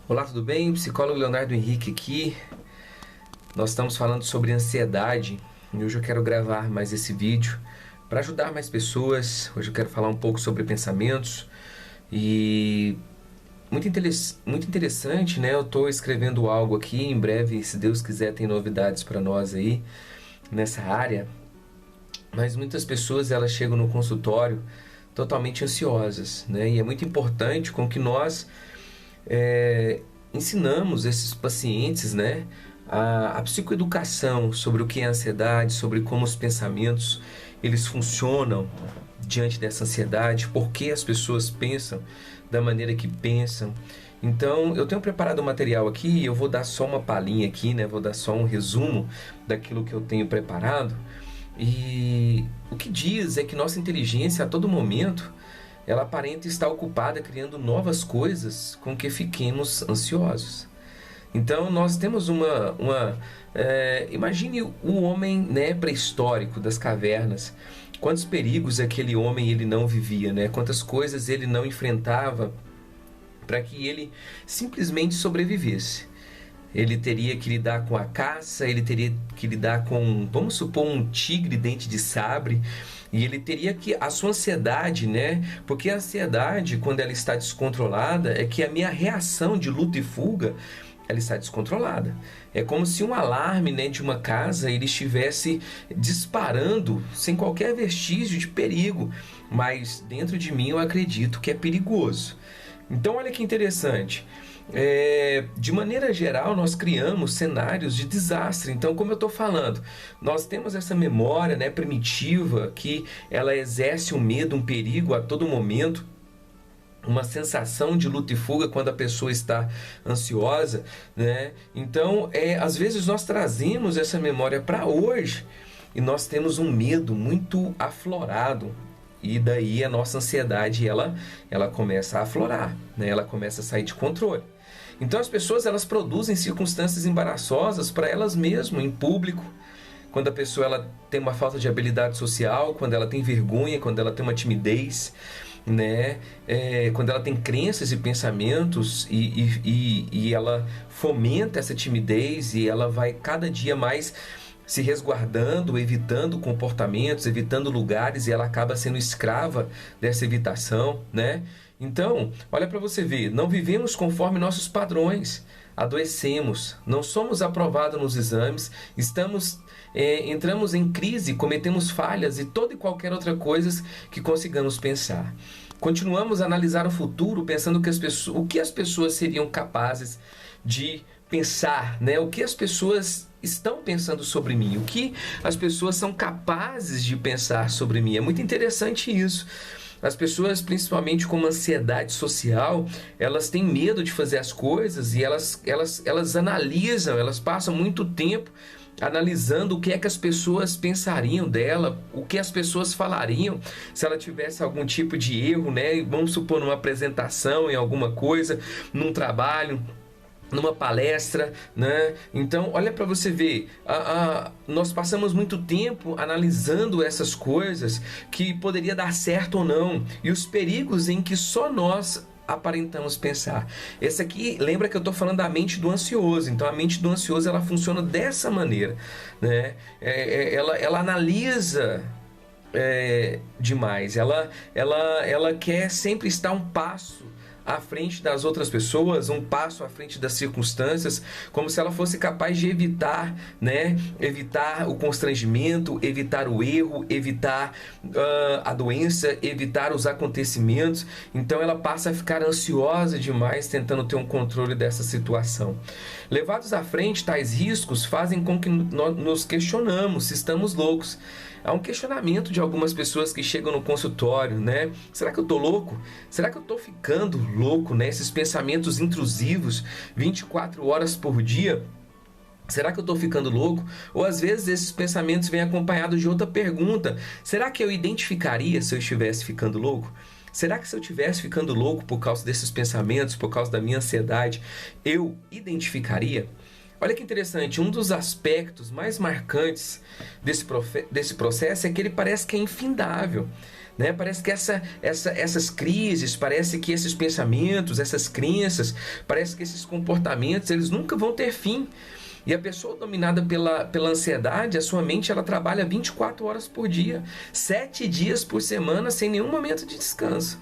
Olá, tudo bem? Psicólogo Leonardo Henrique aqui. Nós estamos falando sobre ansiedade e hoje eu quero gravar mais esse vídeo para ajudar mais pessoas. Hoje eu quero falar um pouco sobre pensamentos e muito interessante, né? Eu estou escrevendo algo aqui, em breve, se Deus quiser, tem novidades para nós aí nessa área. Mas muitas pessoas elas chegam no consultório totalmente ansiosas, né? E é muito importante com que nós ensinamos esses pacientes, né, a psicoeducação sobre o que é ansiedade, sobre como os pensamentos eles funcionam diante dessa ansiedade, por que as pessoas pensam da maneira que pensam. Então, eu tenho preparado um material aqui e eu vou dar só uma palhinha aqui, né, vou dar só um resumo daquilo que eu tenho preparado. E o que diz é que nossa inteligência a todo momento ela aparenta estar ocupada criando novas coisas com que fiquemos ansiosos. Então nós temos imagine o homem, né, pré-histórico das cavernas. Quantos perigos aquele homem ele não vivia, né? Quantas coisas ele não enfrentava para que ele simplesmente sobrevivesse. Ele teria que lidar com a caça, ele teria que lidar com, vamos supor, um tigre dente de sabre, e ele teria que, a sua ansiedade, né? Porque a ansiedade, quando ela está descontrolada, é que a minha reação de luta e fuga, ela está descontrolada. É como se um alarme, né, de uma casa ele estivesse disparando sem qualquer vestígio de perigo, mas dentro de mim eu acredito que é perigoso. Então olha que interessante. De maneira geral, nós criamos cenários de desastre. Então, como eu estou falando, nós temos essa memória, né, primitiva, que ela exerce um medo, um perigo a todo momento, uma sensação de luta e fuga quando a pessoa está ansiosa, né? Então, às vezes nós trazemos essa memória para hoje e nós temos um medo muito aflorado. E daí a nossa ansiedade ela começa a aflorar, né? Ela começa a sair de controle. Então as pessoas elas produzem circunstâncias embaraçosas para elas mesmas, em público, quando a pessoa ela tem uma falta de habilidade social, quando ela tem vergonha, quando ela tem uma timidez, né? Quando ela tem crenças e pensamentos e ela fomenta essa timidez e ela vai cada dia mais se resguardando, evitando comportamentos, evitando lugares, e ela acaba sendo escrava dessa evitação, né? Então, olha para você ver, não vivemos conforme nossos padrões, adoecemos, não somos aprovados nos exames, entramos em crise, cometemos falhas e toda e qualquer outra coisa que consigamos pensar. Continuamos a analisar o futuro pensando que o que as pessoas seriam capazes de pensar, né? O que as pessoas estão pensando sobre mim, o que as pessoas são capazes de pensar sobre mim. É muito interessante isso. As pessoas, principalmente com uma ansiedade social, elas têm medo de fazer as coisas e elas analisam, elas passam muito tempo analisando o que é que as pessoas pensariam dela, o que as pessoas falariam se ela tivesse algum tipo de erro, né? Vamos supor, numa apresentação, em alguma coisa, num trabalho, numa palestra, né? Então, olha para você ver, nós passamos muito tempo analisando essas coisas que poderia dar certo ou não e os perigos em que só nós aparentamos pensar. Esse aqui, lembra que eu estou falando da mente do ansioso. Então, a mente do ansioso ela funciona dessa maneira, né? Ela analisa demais. Ela quer sempre estar um passo à frente das outras pessoas, um passo à frente das circunstâncias, como se ela fosse capaz de evitar, né? Evitar o constrangimento, evitar o erro, evitar a doença, evitar os acontecimentos. Então ela passa a ficar ansiosa demais, tentando ter um controle dessa situação. Levados à frente, tais riscos fazem com que nós nos questionamos se estamos loucos. Há um questionamento de algumas pessoas que chegam no consultório, né? Será que eu tô louco? Será que eu tô ficando louco, né? Esses pensamentos intrusivos 24 horas por dia. Será que eu estou ficando louco? Ou às vezes esses pensamentos vêm acompanhados de outra pergunta. Será que eu identificaria se eu estivesse ficando louco? Será que se eu estivesse ficando louco por causa desses pensamentos, por causa da minha ansiedade, eu identificaria? Olha que interessante, um dos aspectos mais marcantes desse processo é que ele parece que é infindável. né? Parece que essas crises, parece que esses pensamentos, essas crenças, parece que esses comportamentos, eles nunca vão ter fim. E a pessoa dominada pela ansiedade, a sua mente, ela trabalha 24 horas por dia, 7 dias por semana, sem nenhum momento de descanso.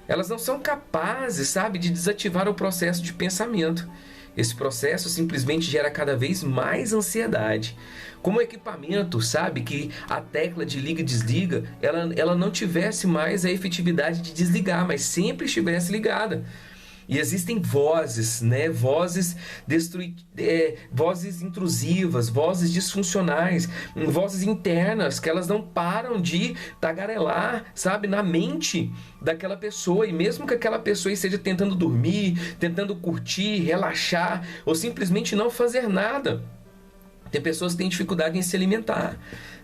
Elas não são capazes, sabe, de desativar o processo de pensamento. Esse processo simplesmente gera cada vez mais ansiedade. Como o equipamento, sabe, que a tecla de liga e desliga, ela não tivesse mais a efetividade de desligar, mas sempre estivesse ligada. E existem vozes, né? Vozes intrusivas, vozes disfuncionais, vozes internas que elas não param de tagarelar, sabe, na mente daquela pessoa. E mesmo que aquela pessoa esteja tentando dormir, tentando curtir, relaxar ou simplesmente não fazer nada. Tem pessoas que têm dificuldade em se alimentar,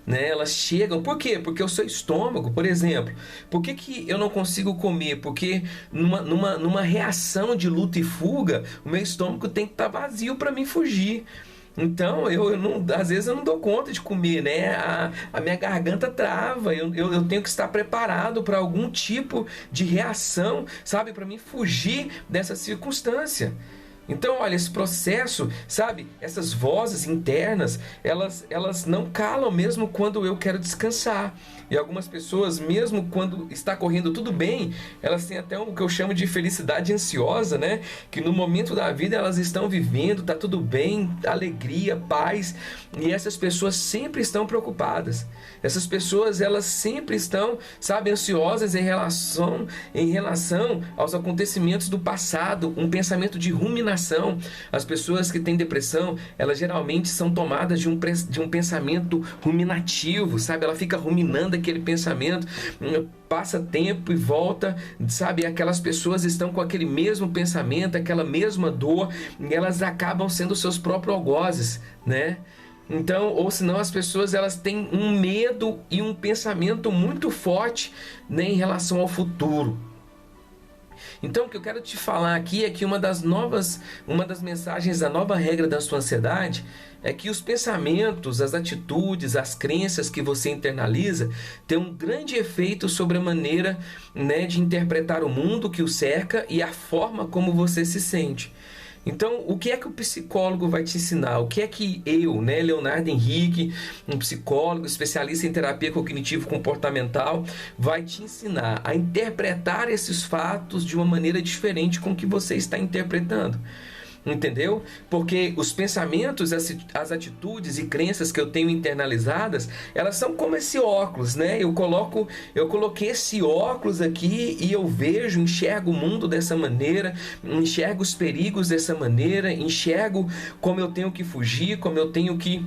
né? Elas chegam... Por quê? Porque o seu estômago, por exemplo... Por que eu não consigo comer? Porque numa reação de luta e fuga, o meu estômago tem que estar vazio para mim fugir. Então, às vezes eu não dou conta de comer, né? A minha garganta trava, eu tenho que estar preparado para algum tipo de reação, sabe? Para mim fugir dessa circunstância. Então, olha, esse processo, sabe, essas vozes internas, elas não calam mesmo quando eu quero descansar. E algumas pessoas, mesmo quando está correndo tudo bem, elas têm até o que eu chamo de felicidade ansiosa, né? Que no momento da vida elas estão vivendo, tá tudo bem, alegria, paz, e essas pessoas sempre estão preocupadas. Essas pessoas, elas sempre estão, sabe, ansiosas em relação aos acontecimentos do passado, um pensamento de ruminação. As pessoas que têm depressão, elas geralmente são tomadas de um pensamento ruminativo, sabe? Ela fica ruminando aquele pensamento, passa tempo e volta, sabe? Aquelas pessoas estão com aquele mesmo pensamento, aquela mesma dor, e elas acabam sendo seus próprios algozes, né? Então, ou senão as pessoas, elas têm um medo e um pensamento muito forte, né, em relação ao futuro. Então, o que eu quero te falar aqui é que uma das mensagens da nova regra da sua ansiedade é que os pensamentos, as atitudes, as crenças que você internaliza têm um grande efeito sobre a maneira, né, de interpretar o mundo que o cerca e a forma como você se sente. Então, o que é que o psicólogo vai te ensinar? O que é que eu, né, Leonardo Henrique, um psicólogo, especialista em terapia cognitivo-comportamental, vai te ensinar a interpretar esses fatos de uma maneira diferente com que você está interpretando? Entendeu? Porque os pensamentos, as atitudes e crenças que eu tenho internalizadas, elas são como esse óculos, né? Eu coloquei esse óculos aqui e eu enxergo o mundo dessa maneira, enxergo os perigos dessa maneira, enxergo como eu tenho que fugir, como eu tenho que,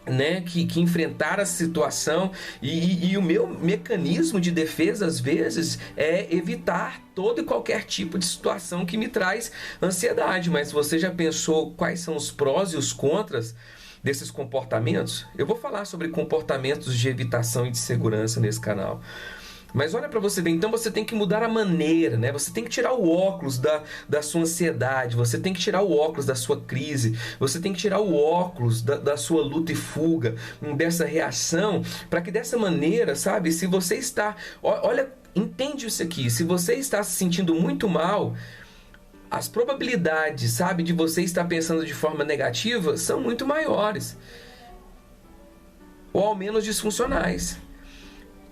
né, que enfrentar a situação, e o meu mecanismo de defesa às vezes é evitar todo e qualquer tipo de situação que me traz ansiedade. Mas você já pensou quais são os prós e os contras desses comportamentos? Eu vou falar sobre comportamentos de evitação e de segurança nesse canal. Mas olha para você ver, então você tem que mudar a maneira, né? Você tem que tirar o óculos da sua ansiedade, você tem que tirar o óculos da sua crise, você tem que tirar o óculos da sua luta e fuga, dessa reação, para que dessa maneira, sabe, se você está... Olha, entende isso aqui, se você está se sentindo muito mal, as probabilidades, sabe, de você estar pensando de forma negativa são muito maiores, ou ao menos disfuncionais.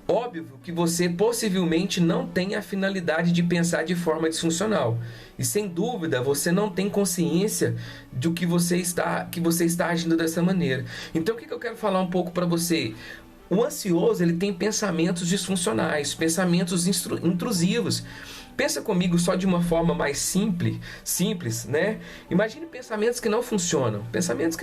Óbvio que você possivelmente não tem a finalidade de pensar de forma disfuncional. E sem dúvida você não tem consciência do que você está agindo dessa maneira. Então o que eu quero falar um pouco para você? O ansioso, ele tem pensamentos disfuncionais, pensamentos intrusivos. Pensa comigo só de uma forma mais simples, né? Imagine pensamentos que não funcionam, pensamentos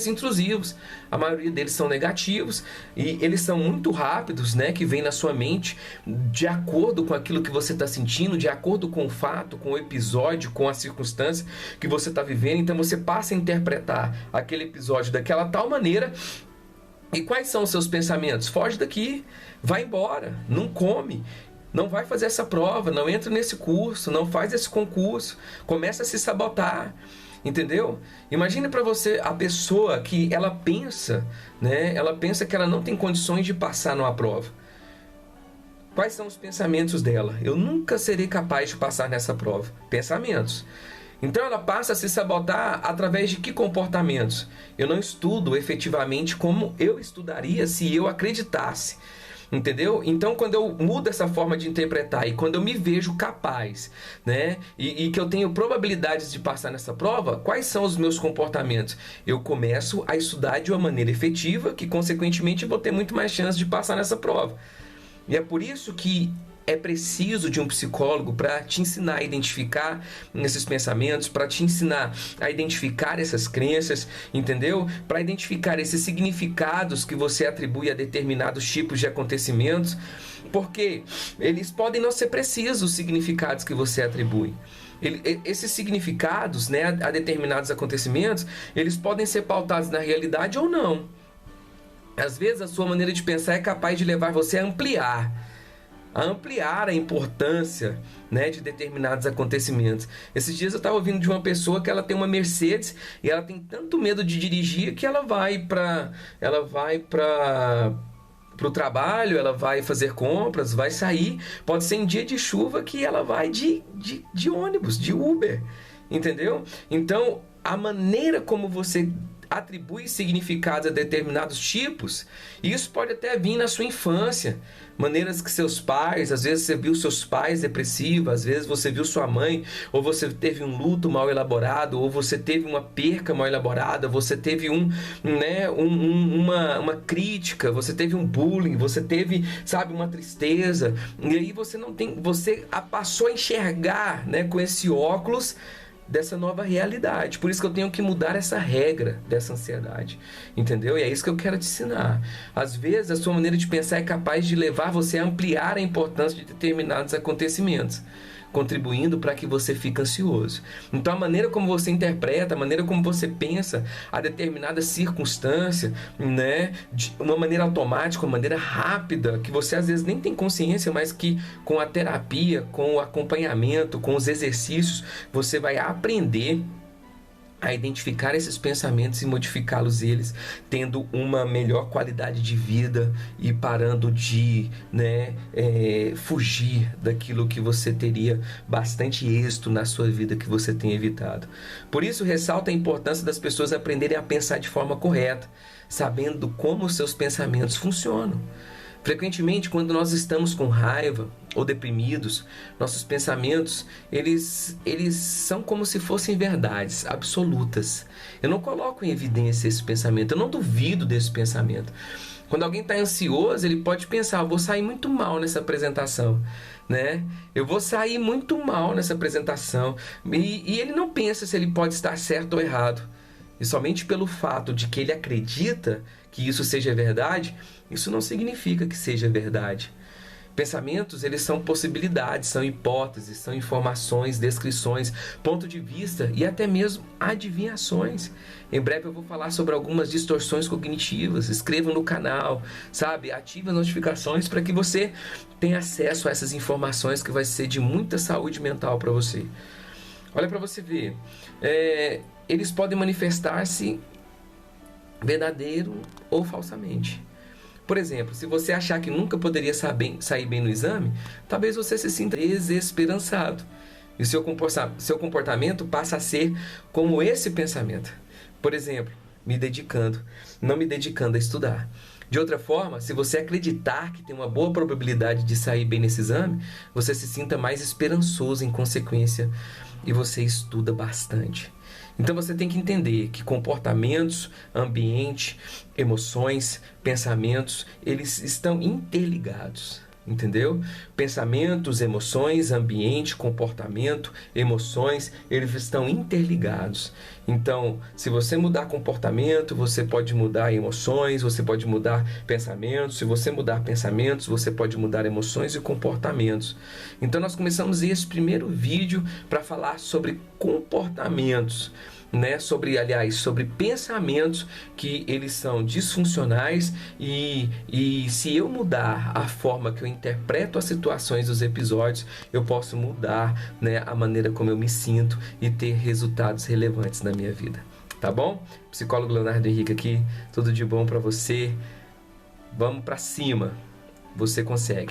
intrusivos. A maioria deles são negativos e eles são muito rápidos, né? Que vêm na sua mente de acordo com aquilo que você está sentindo, de acordo com o fato, com o episódio, com a circunstância que você está vivendo. Então você passa a interpretar aquele episódio daquela tal maneira. E quais são os seus pensamentos? Foge daqui, vai embora, não come, não vai fazer essa prova, não entra nesse curso, não faz esse concurso, começa a se sabotar, entendeu? Imagine para você a pessoa que ela pensa, né? Ela pensa que ela não tem condições de passar numa prova. Quais são os pensamentos dela? Eu nunca serei capaz de passar nessa prova. Pensamentos. Então ela passa a se sabotar através de que comportamentos? Eu não estudo efetivamente como eu estudaria se eu acreditasse. Entendeu? Então, quando eu mudo essa forma de interpretar e quando eu me vejo capaz, né, e que eu tenho probabilidades de passar nessa prova, quais são os meus comportamentos? Eu começo a estudar de uma maneira efetiva, que consequentemente eu vou ter muito mais chance de passar nessa prova. E é por isso que é preciso de um psicólogo para te ensinar a identificar esses pensamentos, para te ensinar a identificar essas crenças, entendeu? Para identificar esses significados que você atribui a determinados tipos de acontecimentos, porque eles podem não ser precisos, os significados que você atribui. Esses significados, né, a determinados acontecimentos, eles podem ser pautados na realidade ou não. Às vezes a sua maneira de pensar é capaz de levar você a ampliar a importância, né, de determinados acontecimentos. Esses dias eu estava ouvindo de uma pessoa que ela tem uma Mercedes e ela tem tanto medo de dirigir que ela vai para o trabalho, ela vai fazer compras, vai sair, pode ser em dia de chuva que ela vai de ônibus, de Uber, entendeu? Então, a maneira como você atribui significados a determinados tipos, isso pode até vir na sua infância, maneiras que seus pais, às vezes você viu seus pais depressivos, às vezes você viu sua mãe, ou você teve um luto mal elaborado, ou você teve uma perca mal elaborada, você teve uma crítica, você teve um bullying, você teve, sabe, uma tristeza, e aí você passou a enxergar, né, com esse óculos dessa nova realidade. Por isso que eu tenho que mudar essa regra dessa ansiedade, entendeu? E é isso que eu quero te ensinar. Às vezes a sua maneira de pensar é capaz de levar você a ampliar a importância de determinados acontecimentos, contribuindo para que você fique ansioso. Então a maneira como você interpreta, a maneira como você pensa a determinada circunstância, né, de uma maneira automática, uma maneira rápida, que você às vezes nem tem consciência, mas que com a terapia, com o acompanhamento, com os exercícios, você vai aprender a identificar esses pensamentos e modificá-los, eles tendo uma melhor qualidade de vida e parando de, né, fugir daquilo que você teria bastante êxito na sua vida que você tem evitado. Por isso ressalta a importância das pessoas aprenderem a pensar de forma correta, sabendo como os seus pensamentos funcionam. Frequentemente, quando nós estamos com raiva ou deprimidos, nossos pensamentos, eles são como se fossem verdades absolutas. Eu não coloco em evidência esse pensamento, eu não duvido desse pensamento. Quando alguém está ansioso, ele pode pensar, eu vou sair muito mal nessa apresentação, né? Eu vou sair muito mal nessa apresentação. E ele não pensa se ele pode estar certo ou errado. E somente pelo fato de que ele acredita que isso seja verdade, isso não significa que seja verdade. Pensamentos, eles são possibilidades, são hipóteses, são informações, descrições, ponto de vista e até mesmo adivinhações. Em breve eu vou falar sobre algumas distorções cognitivas. Inscreva no canal, sabe? Ative as notificações para que você tenha acesso a essas informações que vai ser de muita saúde mental para você. Olha para você ver. Eles podem manifestar-se verdadeiro ou falsamente. Por exemplo, se você achar que nunca poderia sair bem no exame, talvez você se sinta desesperançado. E seu comportamento passa a ser como esse pensamento. Por exemplo, não me dedicando a estudar. De outra forma, se você acreditar que tem uma boa probabilidade de sair bem nesse exame, você se sinta mais esperançoso em consequência e você estuda bastante. Então você tem que entender que comportamentos, ambiente, emoções, pensamentos, eles estão interligados, entendeu? Pensamentos, emoções, ambiente, comportamento, emoções, eles estão interligados. Então, se você mudar comportamento, você pode mudar emoções, você pode mudar pensamentos. Se você mudar pensamentos, você pode mudar emoções e comportamentos. Então, nós começamos esse primeiro vídeo para falar sobre comportamentos, né? Sobre pensamentos que eles são disfuncionais e se eu mudar a forma que eu interpreto as situações dos episódios, eu posso mudar, né, a maneira como eu me sinto e ter resultados relevantes na minha vida. Tá bom? Psicólogo Leonardo Henrique aqui, tudo de bom para você. Vamos para cima. Você consegue.